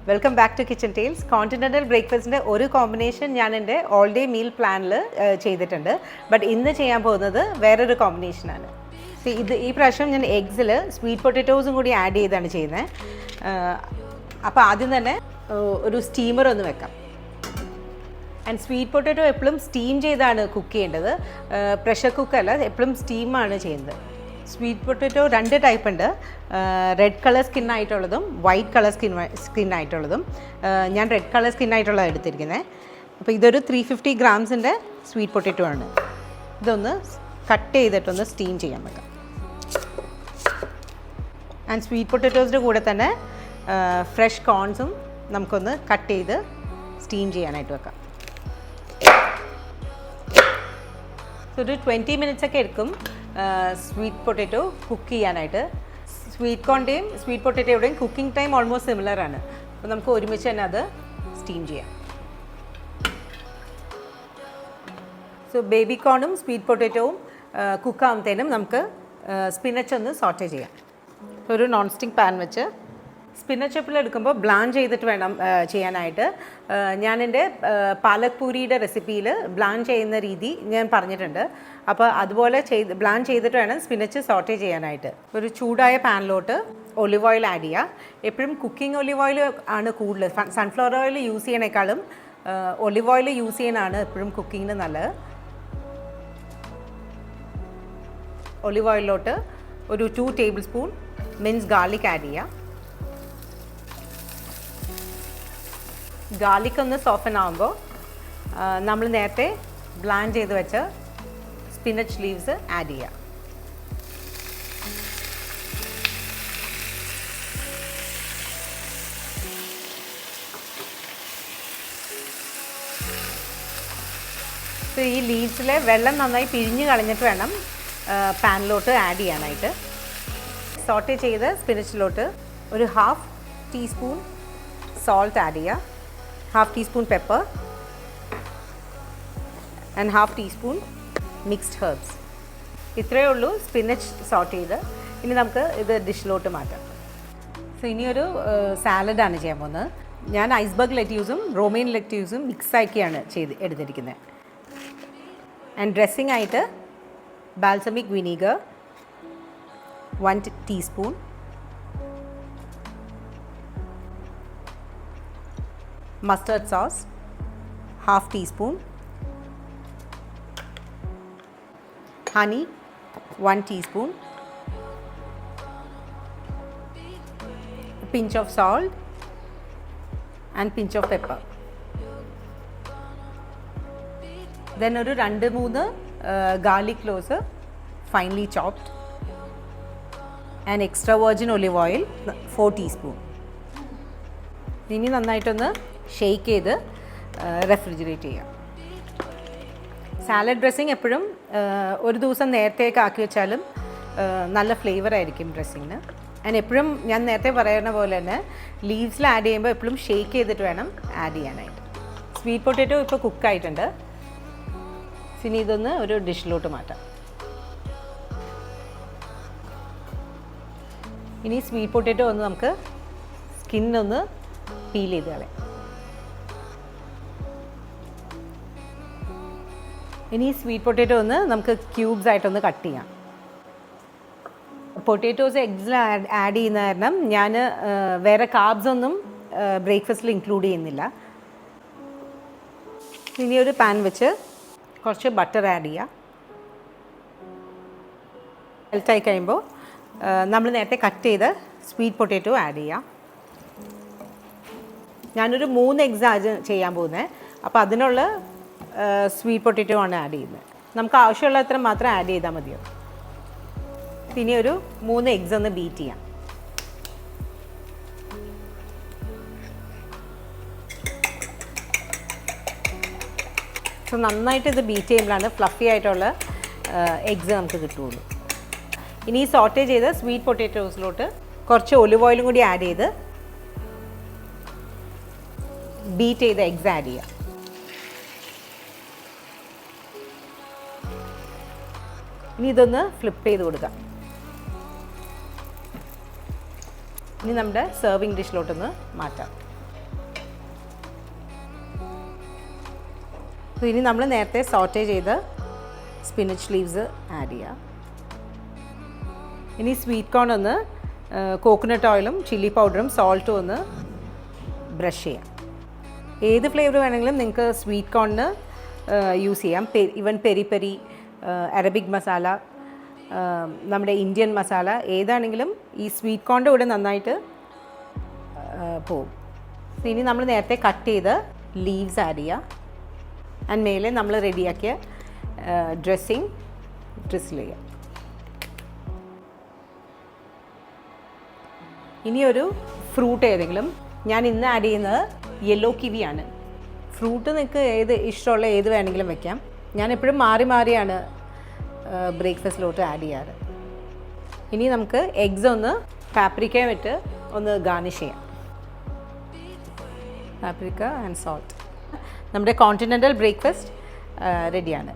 Welcome back to kitchen tales. Continental ബ്രേക്ക്ഫാസ്റ്റിൻ്റെ ഒരു combination ഞാൻ എൻ്റെ ഓൾ ഡേ മീൽ പ്ലാനിൽ ചെയ്തിട്ടുണ്ട്. ബട്ട് ഇന്ന് ചെയ്യാൻ പോകുന്നത് വേറൊരു കോമ്പിനേഷനാണ്. ഈ പ്രാവശ്യം ഞാൻ എഗ്സിൽ സ്വീറ്റ് പൊട്ടറ്റോസും കൂടി ആഡ് ചെയ്താണ് ചെയ്യുന്നത്. അപ്പോൾ ആദ്യം തന്നെ ഒരു സ്റ്റീമർ ഒന്ന് വെക്കാം. ആൻഡ് സ്വീറ്റ് പൊട്ടറ്റോ എപ്പോഴും സ്റ്റീം ചെയ്താണ് കുക്ക് ചെയ്യേണ്ടത്, പ്രഷർ കുക്കല്ല, എപ്പോഴും സ്റ്റീമാണ് ചെയ്യുന്നത്. സ്വീറ്റ് പൊട്ടറ്റോ രണ്ട് ടൈപ്പ് ഉണ്ട്, റെഡ് കളർ സ്കിന്നായിട്ടുള്ളതും വൈറ്റ് കളർ സ്കിന്നായിട്ടുള്ളതും. ഞാൻ റെഡ് കളർ സ്കിന്നായിട്ടുള്ളതാണ് എടുത്തിരിക്കുന്നത്. അപ്പോൾ ഇതൊരു 350 ഗ്രാംസിൻ്റെ സ്വീറ്റ് പൊട്ടറ്റോ ആണ്. ഇതൊന്ന് കട്ട് ചെയ്തിട്ടൊന്ന് സ്റ്റീം ചെയ്യാൻ വെക്കാം. ആൻഡ് സ്വീറ്റ് പൊട്ടറ്റോസിൻ്റെ കൂടെ തന്നെ ഫ്രഷ് കോൺസും നമുക്കൊന്ന് കട്ട് ചെയ്ത് സ്റ്റീം ചെയ്യാനായിട്ട് വെക്കാം. ഒരു 20 മിനിറ്റ്സ് ഒക്കെ എടുക്കും സ്വീറ്റ് പൊട്ടറ്റോ കുക്ക് ചെയ്യാനായിട്ട്. സ്വീറ്റ് കോണിൻ്റെയും സ്വീറ്റ് പൊട്ടറ്റോയുടെയും കുക്കിംഗ് ടൈം ഓൾമോസ്റ്റ് സിമിലർ ആണ്. അപ്പോൾ നമുക്ക് ഒരുമിച്ച് തന്നെ അത് സ്റ്റീം ചെയ്യാം. സോ ബേബി കോണും സ്വീറ്റ് പൊട്ടറ്റോവും കുക്കാകുമ്പോഴത്തേനും നമുക്ക് സ്പിനച്ച് ഒന്ന് സോട്ടേ ചെയ്യാം. ഒരു നോൺ സ്റ്റിക്ക് പാൻ വെച്ച് സ്പിനച്ച് എപ്പോഴും എടുക്കുമ്പോൾ ബ്ലാൻഡ് ചെയ്തിട്ട് വേണം ചെയ്യാനായിട്ട്. ഞാൻ എൻ്റെ പാലക് പൂരിയുടെ റെസിപ്പിയിൽ ബ്ലാൻഡ് ചെയ്യുന്ന രീതി ഞാൻ പറഞ്ഞിട്ടുണ്ട്. അപ്പോൾ അതുപോലെ ബ്ലാൻഡ് ചെയ്തിട്ട് വേണം സ്പിനച്ച് സോട്ടേ ചെയ്യാനായിട്ട്. ഒരു ചൂടായ പാനിലോട്ട് ഒലിവ് ഓയിൽ ആഡ് ചെയ്യുക. എപ്പോഴും കുക്കിംഗ് ഒലിവ് ഓയിൽ ആണ് കൂടുതൽ. സൺഫ്ലവർ ഓയിൽ യൂസ് ചെയ്യണേക്കാളും ഒലിവ് ഓയിൽ യൂസ് ചെയ്യാനാണ് എപ്പോഴും കുക്കിങ്ങിന് നല്ലത്. ഒലിവ് ഓയിലിലോട്ട് ഒരു 2 tablespoon mince garlic add ചെയ്യുക. ഗാർലിക് ഒന്ന് സോഫൻ ആകുമ്പോൾ നമ്മൾ നേരത്തെ ബ്ലാൻഡ് ചെയ്ത് വെച്ച സ്പിനച്ച് ലീവ്സ് ആഡ് ചെയ്യുക. ഈ ലീവ്സിലെ വെള്ളം നന്നായി പിഴിഞ്ഞ് കളഞ്ഞിട്ട് വേണം പാനിലോട്ട് ആഡ് ചെയ്യാനായിട്ട്. സോട്ടേ ചെയ്ത് സ്പിനച്ചിലോട്ട് ഒരു 1/2 ടീസ്പൂൺ സോൾട്ട് ആഡ് ചെയ്യുക, 1/2 teaspoon pepper and 1/2 teaspoon mixed herbs. ഇത്രയേ ഉള്ളൂ സ്പിനച്ച് സോട്ട് ചെയ്ത്. ഇനി നമുക്ക് ഇത് ഡിഷിലോട്ട് മാറ്റാം. സോ ഇനിയൊരു സാലഡാണ് ചെയ്യാൻ പോകുന്നത്. ഞാൻ ഐസ്ബർഗ് ലെറ്റ്യൂസും റോമെയിൻ ലെറ്റ്യൂസും മിക്സ് ആക്കിയാണ് എടുത്തിരിക്കുന്നത്. ആൻഡ് ഡ്രസ്സിംഗ് ആയിട്ട് balsamic vinegar 1 teaspoon, mustard sauce 1/2 teaspoon, honey 1 teaspoon, a pinch of salt and pinch of pepper. Then oru 2-3 garlic cloves finely chopped and extra virgin olive oil 4 teaspoon. ഇനി നന്നായിട്ടൊന്ന് shake ചെയ്ത് refrigerate ചെയ്യാം. Salad dressing എപ്പോഴും ഒരു ദിവസം നേരത്തേക്ക് ആക്കി വെച്ചാലും നല്ല ഫ്ലേവർ ആയിരിക്കും ഡ്രസ്സിങ്ങിന്. ആൻഡ് എപ്പോഴും ഞാൻ നേരത്തെ പറയുന്ന പോലെ തന്നെ ലീവ്സിൽ ആഡ് ചെയ്യുമ്പോൾ എപ്പോഴും ഷെയ്ക്ക് ചെയ്തിട്ട് വേണം ആഡ് ചെയ്യാനായിട്ട്. സ്വീറ്റ് പൊട്ടറ്റോ ഇപ്പോൾ കുക്കായിട്ടുണ്ട്. ഇനി ഇതൊന്ന് ഒരു ഡിഷിലോട്ട് മാറ്റാം. ഇനി സ്വീറ്റ് പൊട്ടറ്റോ ഒന്ന് നമുക്ക് സ്കിന്നൊന്ന് പീൽ ചെയ്ത് കളയാം. ഇനി സ്വീറ്റ് പൊട്ടറ്റോ ഒന്ന് നമുക്ക് ക്യൂബ്സ് ആയിട്ടൊന്ന് കട്ട് ചെയ്യാം. പൊട്ടറ്റോസ് എഗ്സിൽ ആഡ് ചെയ്യുന്ന കാരണം ഞാൻ വേറെ കാർബ്സ് ഒന്നും ബ്രേക്ക്ഫാസ്റ്റിൽ ഇൻക്ലൂഡ് ചെയ്യുന്നില്ല. ഇനി ഒരു പാൻ വെച്ച് കുറച്ച് ബട്ടർ ആഡ് ചെയ്യുക. മെൽറ്റായി കഴിയുമ്പോൾ നമ്മൾ നേരത്തെ കട്ട് ചെയ്ത് സ്വീറ്റ് പൊട്ടറ്റോ ആഡ് ചെയ്യാം. ഞാനൊരു 3 എഗ്സ് ചെയ്യാൻ പോകുന്നത്. അപ്പോൾ അതിനുള്ള സ്വീറ്റ് പൊട്ടറ്റോ ആണ് ആഡ് ചെയ്യുന്നത്. നമുക്ക് ആവശ്യമുള്ള അത്ര മാത്രം ആഡ് ചെയ്താൽ മതിയോ. ഇനി ഒരു 3 എഗ്സ് ഒന്ന് ബീറ്റ് ചെയ്യാം. സോ നന്നായിട്ട് ഇത് ബീറ്റ് ചെയ്യുമ്പോഴാണ് ഫ്ലഫി ആയിട്ടുള്ള എഗ്സ് നമുക്ക് കിട്ടുകയുള്ളൂ. ഇനി സോട്ടേ ചെയ്ത് സ്വീറ്റ് പൊട്ടറ്റോസിലോട്ട് കുറച്ച് ഒലിവ് ഓയിലും കൂടി ആഡ് ചെയ്ത് ബീറ്റ് ചെയ്ത് എഗ്സ് ആഡ് ചെയ്യുക. ഇനി ഇതൊന്ന് ഫ്ലിപ്പ് ചെയ്ത് കൊടുക്കാം. ഇനി നമ്മുടെ സെർവിങ് ഡിഷിലോട്ടൊന്ന് മാറ്റാം. അപ്പോൾ ഇനി നമ്മൾ നേരത്തെ സോട്ടേ ചെയ്ത് സ്പിനച്ച് ലീവ്സ് ആഡ് ചെയ്യുക. ഇനി സ്വീറ്റ് കോൺ ഒന്ന് കോക്കനട്ട് ഓയിലും ചില്ലി പൗഡറും സോൾട്ടും ഒന്ന് ബ്രഷ് ചെയ്യാം. ഏത് ഫ്ലേവർ വേണമെങ്കിലും നിങ്ങൾക്ക് സ്വീറ്റ് കോണിന് യൂസ് ചെയ്യാം. Even peri peri, Arabic masala, നമ്മുടെ ഇന്ത്യൻ മസാല ഏതാണെങ്കിലും ഈ സ്വീറ്റ് കോണിൻ്റെ കൂടെ നന്നായിട്ട് പോവും. ഇനി നമ്മൾ നേരത്തെ കട്ട് ചെയ്ത് ലീവ്സ് ആഡ് ചെയ്യുക. ആൻഡ് മേലെ നമ്മൾ റെഡിയാക്കിയ ഡ്രസ്സിങ് ഡ്രിസിൽ ചെയ്യുക. ഇനിയൊരു ഫ്രൂട്ട് ഏതെങ്കിലും, ഞാൻ ഇന്ന് ആഡ് ചെയ്യുന്നത് യെല്ലോ കിവിയാണ്. ഫ്രൂട്ട് നിങ്ങൾക്ക് ഏത് ഇഷ്ടമുള്ള ഏത് വേണമെങ്കിലും വെക്കാം. ഞാൻ എപ്പോഴും മാറി മാറിയാണ് ബ്രേക്ക്ഫാസ്റ്റിലോട്ട് ആഡ് ചെയ്യാറ്. ഇനി നമുക്ക് എഗ്സ് ഒന്ന് പാപ്രിക്കയും ഇട്ട് ഒന്ന് ഗാർണിഷ് ചെയ്യാം. Paprika and salt. നമ്മുടെ കോണ്ടിനെൻ്റൽ ബ്രേക്ക്ഫാസ്റ്റ് റെഡിയാണ്.